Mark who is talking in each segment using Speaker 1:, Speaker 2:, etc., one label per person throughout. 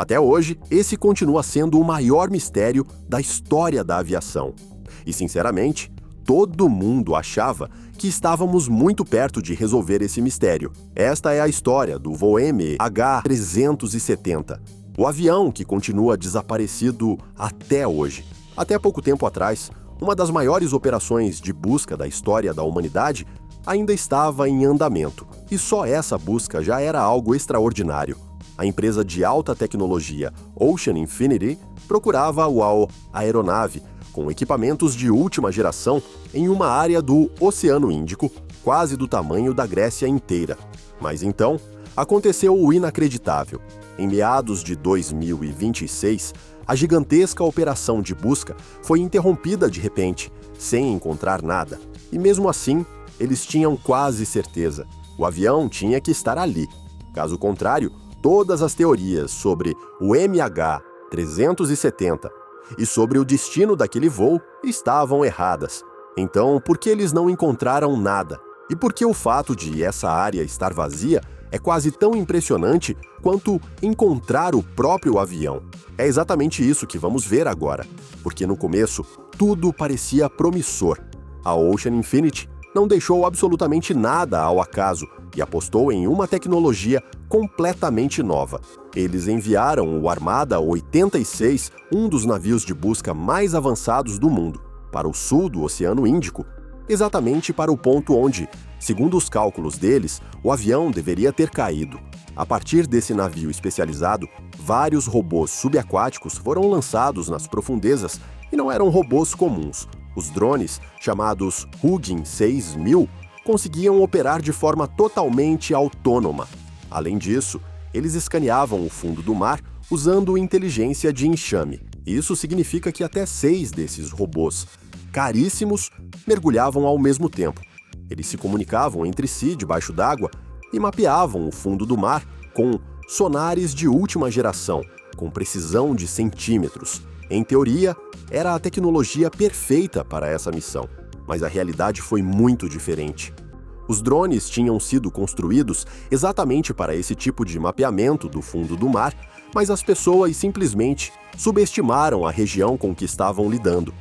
Speaker 1: Até hoje, esse continua sendo o maior mistério da história da aviação. E, sinceramente, todo mundo achava que estávamos muito perto de resolver esse mistério. Esta é a história do voo MH370, o avião que continua desaparecido até hoje. Até pouco tempo atrás, uma das maiores operações de busca da história da humanidade ainda estava em andamento, e só essa busca já era algo extraordinário. A empresa de alta tecnologia Ocean Infinity procurava a aeronave com equipamentos de última geração em uma área do Oceano Índico, quase do tamanho da Grécia inteira. Mas então, aconteceu o inacreditável. Em meados de 2026, a gigantesca operação de busca foi interrompida de repente, sem encontrar nada. E mesmo assim, eles tinham quase certeza. O avião tinha que estar ali. Caso contrário, todas as teorias sobre o MH370 e sobre o destino daquele voo estavam erradas. Então, por que eles não encontraram nada? E por que o fato de essa área estar vazia é quase tão impressionante quanto encontrar o próprio avião? É exatamente isso que vamos ver agora, porque no começo tudo parecia promissor. A Ocean Infinity não deixou absolutamente nada ao acaso e apostou em uma tecnologia completamente nova. Eles enviaram o Armada 86, um dos navios de busca mais avançados do mundo, para o sul do Oceano Índico, exatamente para o ponto onde, segundo os cálculos deles, o avião deveria ter caído. A partir desse navio especializado, vários robôs subaquáticos foram lançados nas profundezas e não eram robôs comuns. Os drones, chamados Hugin 6000, conseguiam operar de forma totalmente autônoma. Além disso, eles escaneavam o fundo do mar usando inteligência de enxame. Isso significa que até 6 desses robôs, caríssimos, mergulhavam ao mesmo tempo. Eles se comunicavam entre si debaixo d'água e mapeavam o fundo do mar com sonares de última geração, com precisão de centímetros. Em teoria, era a tecnologia perfeita para essa missão, mas a realidade foi muito diferente. Os drones tinham sido construídos exatamente para esse tipo de mapeamento do fundo do mar, mas as pessoas simplesmente subestimaram a região com que estavam lidando.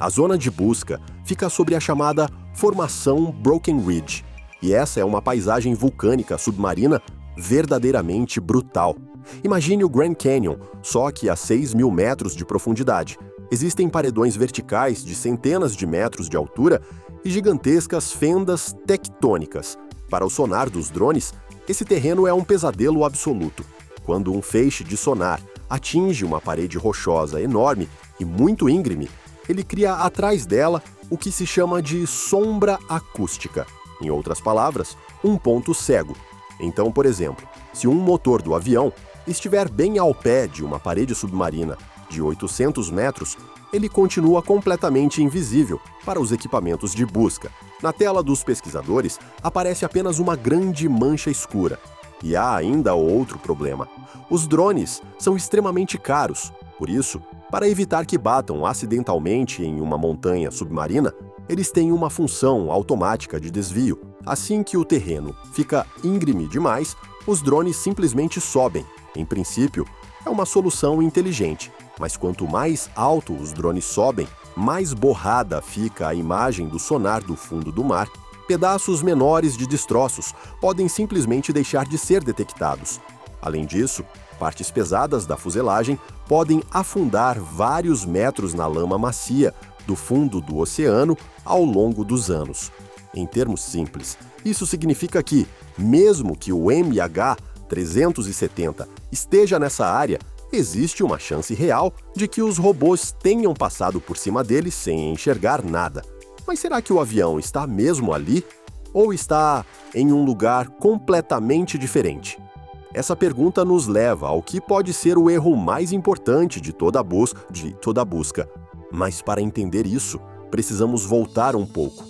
Speaker 1: A zona de busca fica sobre a chamada Formação Broken Ridge, e essa é uma paisagem vulcânica submarina verdadeiramente brutal. Imagine o Grand Canyon, só que a 6.000 metros de profundidade. Existem paredões verticais de centenas de metros de altura e gigantescas fendas tectônicas. Para o sonar dos drones, esse terreno é um pesadelo absoluto. Quando um feixe de sonar atinge uma parede rochosa enorme e muito íngreme, ele cria atrás dela o que se chama de sombra acústica. Em outras palavras, um ponto cego. Então, por exemplo, se um motor do avião estiver bem ao pé de uma parede submarina de 800 metros, ele continua completamente invisível para os equipamentos de busca. Na tela dos pesquisadores, aparece apenas uma grande mancha escura. E há ainda outro problema. Os drones são extremamente caros. Por isso, para evitar que batam acidentalmente em uma montanha submarina, eles têm uma função automática de desvio. Assim que o terreno fica íngreme demais, os drones simplesmente sobem. Em princípio, é uma solução inteligente, mas quanto mais alto os drones sobem, mais borrada fica a imagem do sonar do fundo do mar. Pedaços menores de destroços podem simplesmente deixar de ser detectados. Além disso, partes pesadas da fuselagem podem afundar vários metros na lama macia do fundo do oceano ao longo dos anos. Em termos simples, isso significa que, mesmo que o MH370 esteja nessa área, existe uma chance real de que os robôs tenham passado por cima dele sem enxergar nada. Mas será que o avião está mesmo ali? Ou está em um lugar completamente diferente? Essa pergunta nos leva ao que pode ser o erro mais importante de toda a busca. Mas para entender isso, precisamos voltar um pouco.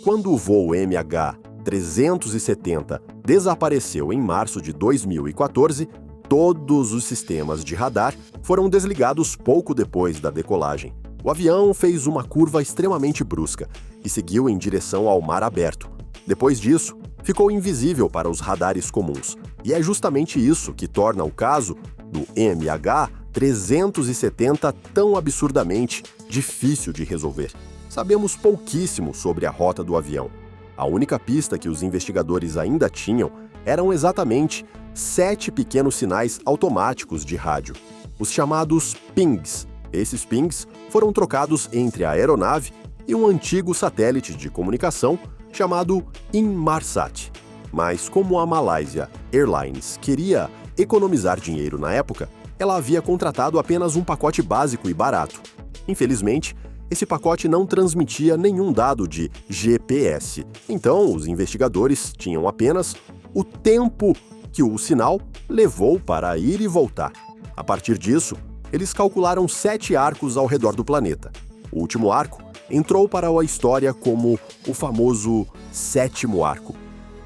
Speaker 1: Quando o voo MH370 desapareceu em março de 2014, todos os sistemas de radar foram desligados pouco depois da decolagem. O avião fez uma curva extremamente brusca e seguiu em direção ao mar aberto. Depois disso, ficou invisível para os radares comuns. E é justamente isso que torna o caso do MH370 tão absurdamente difícil de resolver. Sabemos pouquíssimo sobre a rota do avião. A única pista que os investigadores ainda tinham eram exatamente 7 pequenos sinais automáticos de rádio, os chamados pings. Esses pings foram trocados entre a aeronave e um antigo satélite de comunicação chamado Inmarsat. Mas como a Malaysia Airlines queria economizar dinheiro na época, ela havia contratado apenas um pacote básico e barato. Infelizmente, esse pacote não transmitia nenhum dado de GPS. Então, os investigadores tinham apenas o tempo que o sinal levou para ir e voltar. A partir disso, eles calcularam 7 arcos ao redor do planeta. O último arco entrou para a história como o famoso 7º arco.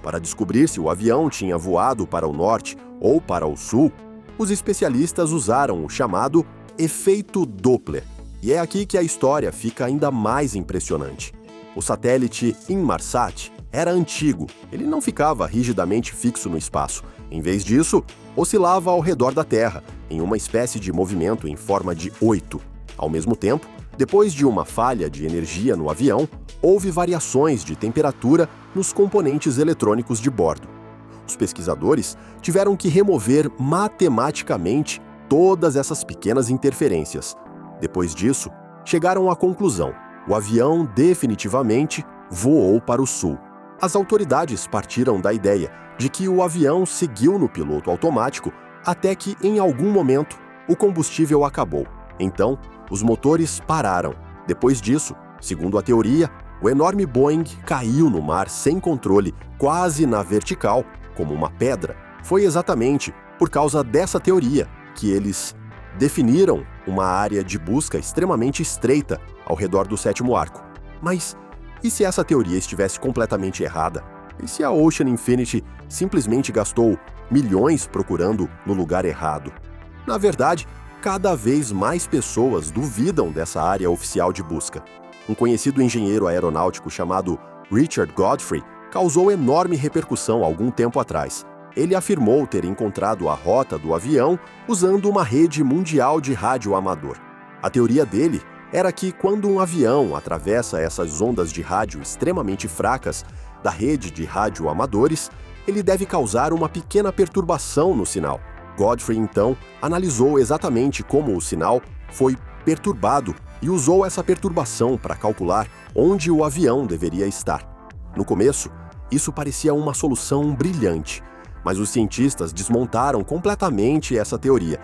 Speaker 1: Para descobrir se o avião tinha voado para o norte ou para o sul, os especialistas usaram o chamado efeito Doppler. E é aqui que a história fica ainda mais impressionante. O satélite Inmarsat era antigo, ele não ficava rigidamente fixo no espaço. Em vez disso, oscilava ao redor da Terra, em uma espécie de movimento em forma de 8. Ao mesmo tempo, depois de uma falha de energia no avião, houve variações de temperatura nos componentes eletrônicos de bordo. Os pesquisadores tiveram que remover matematicamente todas essas pequenas interferências. Depois disso, chegaram à conclusão: o avião definitivamente voou para o sul. As autoridades partiram da ideia de que o avião seguiu no piloto automático até que, em algum momento, o combustível acabou. Então, os motores pararam. Depois disso, segundo a teoria, o enorme Boeing caiu no mar sem controle, quase na vertical, como uma pedra. Foi exatamente por causa dessa teoria que eles definiram uma área de busca extremamente estreita ao redor do 7º arco. Mas e se essa teoria estivesse completamente errada? E se a Ocean Infinity simplesmente gastou milhões procurando no lugar errado? Na verdade, cada vez mais pessoas duvidam dessa área oficial de busca. Um conhecido engenheiro aeronáutico chamado Richard Godfrey causou enorme repercussão algum tempo atrás. Ele afirmou ter encontrado a rota do avião usando uma rede mundial de rádio amador. A teoria dele era que quando um avião atravessa essas ondas de rádio extremamente fracas da rede de rádio amadores, ele deve causar uma pequena perturbação no sinal. Godfrey, então, analisou exatamente como o sinal foi perturbado e usou essa perturbação para calcular onde o avião deveria estar. No começo, isso parecia uma solução brilhante, mas os cientistas desmontaram completamente essa teoria.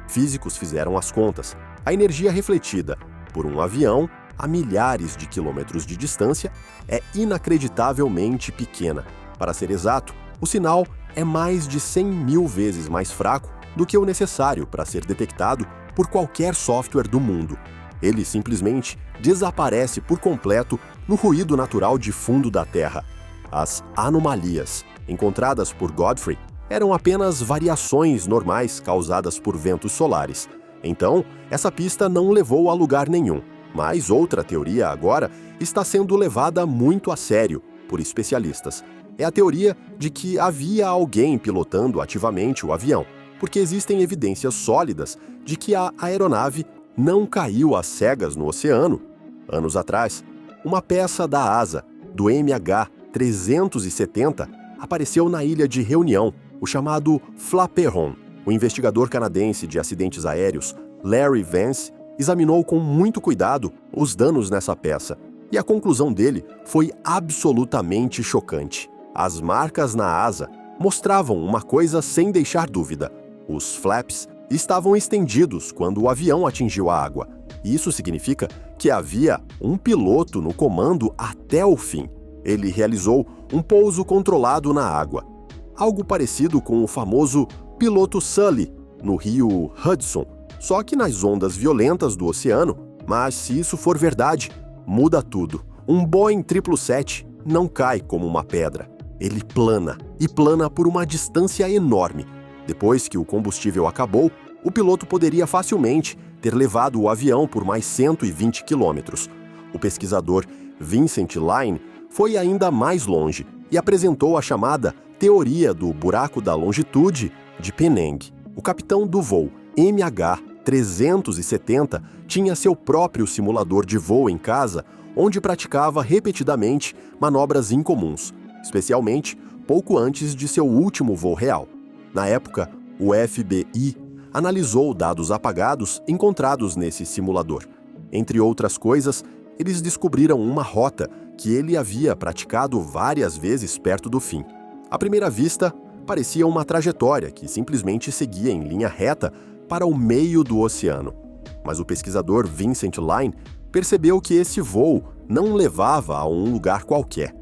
Speaker 1: Físicos fizeram as contas. A energia refletida por um avião a milhares de quilômetros de distância é inacreditavelmente pequena. Para ser exato, o sinal é mais de 100.000 vezes mais fraco do que o necessário para ser detectado por qualquer software do mundo. Ele simplesmente desaparece por completo no ruído natural de fundo da Terra. As anomalias encontradas por Godfrey eram apenas variações normais causadas por ventos solares. Então, essa pista não levou a lugar nenhum. Mas outra teoria agora está sendo levada muito a sério por especialistas. É a teoria de que havia alguém pilotando ativamente o avião, porque existem evidências sólidas de que a aeronave não caiu às cegas no oceano. Anos atrás, uma peça da asa do MH370 apareceu na ilha de Reunião, o chamado Flaperon. O investigador canadense de acidentes aéreos, Larry Vance, examinou com muito cuidado os danos nessa peça, e a conclusão dele foi absolutamente chocante. As marcas na asa mostravam uma coisa sem deixar dúvida: os flaps estavam estendidos quando o avião atingiu a água. Isso significa que havia um piloto no comando até o fim. Ele realizou um pouso controlado na água, algo parecido com o famoso piloto Sully no rio Hudson, só que nas ondas violentas do oceano. Mas se isso for verdade, muda tudo. Um Boeing 777 não cai como uma pedra. Ele plana, e plana por uma distância enorme. Depois que o combustível acabou, o piloto poderia facilmente ter levado o avião por mais 120 quilômetros. O pesquisador Vincent Line foi ainda mais longe. e apresentou a chamada Teoria do Buraco da Longitude de Penang. O capitão do voo MH370 tinha seu próprio simulador de voo em casa, onde praticava repetidamente manobras incomuns, especialmente pouco antes de seu último voo real. Na época, o FBI analisou dados apagados encontrados nesse simulador. Entre outras coisas, eles descobriram uma rota que ele havia praticado várias vezes perto do fim. À primeira vista, parecia uma trajetória que simplesmente seguia em linha reta para o meio do oceano. Mas o pesquisador Vincent Line percebeu que esse voo não levava a um lugar qualquer.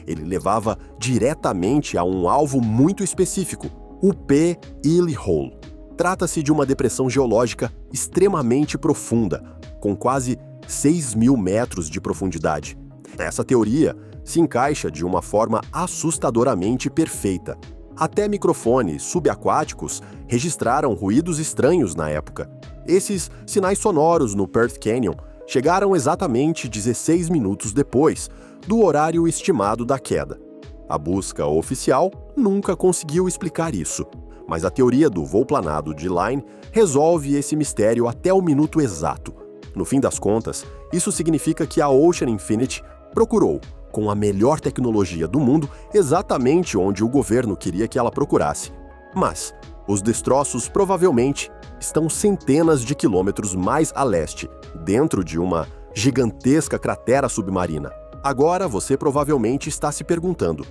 Speaker 1: Ele levava diretamente a um alvo muito específico, o P. Ely Hole. Trata-se de uma depressão geológica extremamente profunda, com quase 6.000 metros de profundidade. Essa teoria se encaixa de uma forma assustadoramente perfeita. Até microfones subaquáticos registraram ruídos estranhos na época. Esses sinais sonoros no Perth Canyon chegaram exatamente 16 minutos depois do horário estimado da queda. A busca oficial nunca conseguiu explicar isso, mas a teoria do voo planado de Line resolve esse mistério até o minuto exato. No fim das contas, isso significa que a Ocean Infinity procurou, com a melhor tecnologia do mundo, exatamente onde o governo queria que ela procurasse. Mas os destroços provavelmente estão centenas de quilômetros mais a leste, dentro de uma gigantesca cratera submarina. Agora você provavelmente está se perguntando: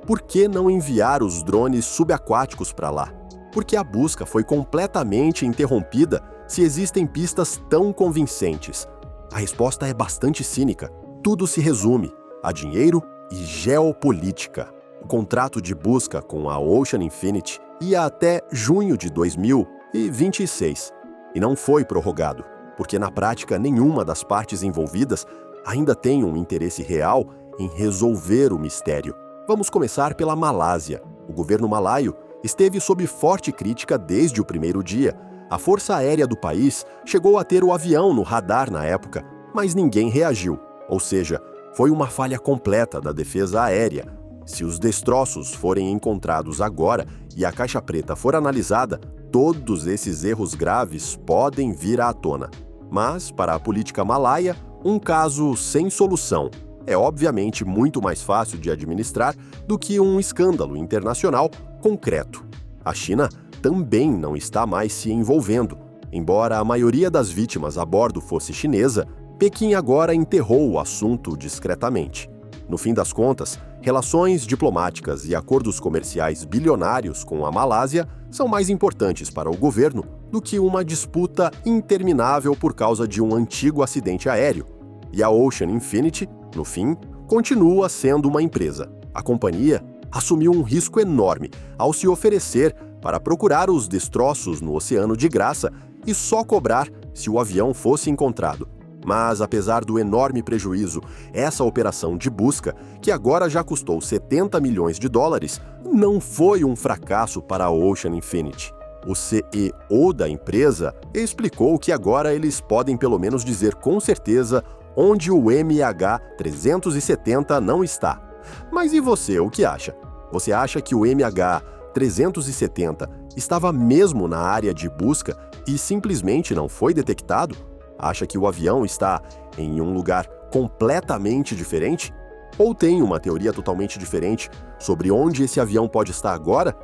Speaker 1: por que não enviar os drones subaquáticos para lá? Porque a busca foi completamente interrompida se existem pistas tão convincentes. A resposta é bastante cínica. Tudo se resume a dinheiro e geopolítica. O contrato de busca com a Ocean Infinity ia até junho de 2026 e não foi prorrogado, porque na prática nenhuma das partes envolvidas ainda tem um interesse real em resolver o mistério. Vamos começar pela Malásia. O governo malaio esteve sob forte crítica desde o primeiro dia. A Força Aérea do país chegou a ter o avião no radar na época, mas ninguém reagiu. Ou seja, foi uma falha completa da defesa aérea. Se os destroços forem encontrados agora e a caixa preta for analisada, todos esses erros graves podem vir à tona. Mas, para a política malaia, um caso sem solução é obviamente muito mais fácil de administrar do que um escândalo internacional concreto. A China também não está mais se envolvendo. Embora a maioria das vítimas a bordo fosse chinesa, Pequim agora enterrou o assunto discretamente. No fim das contas, relações diplomáticas e acordos comerciais bilionários com a Malásia são mais importantes para o governo do que uma disputa interminável por causa de um antigo acidente aéreo. E a Ocean Infinity, no fim, continua sendo uma empresa. A companhia assumiu um risco enorme ao se oferecer para procurar os destroços no oceano de graça e só cobrar se o avião fosse encontrado. Mas, apesar do enorme prejuízo, essa operação de busca, que agora já custou 70 milhões de dólares, não foi um fracasso para a Ocean Infinity. O CEO da empresa explicou que agora eles podem pelo menos dizer com certeza onde o MH370 não está. Mas e você, o que acha? Você acha que o MH370 estava mesmo na área de busca e simplesmente não foi detectado? Acha que o avião está em um lugar completamente diferente? Ou tem uma teoria totalmente diferente sobre onde esse avião pode estar agora?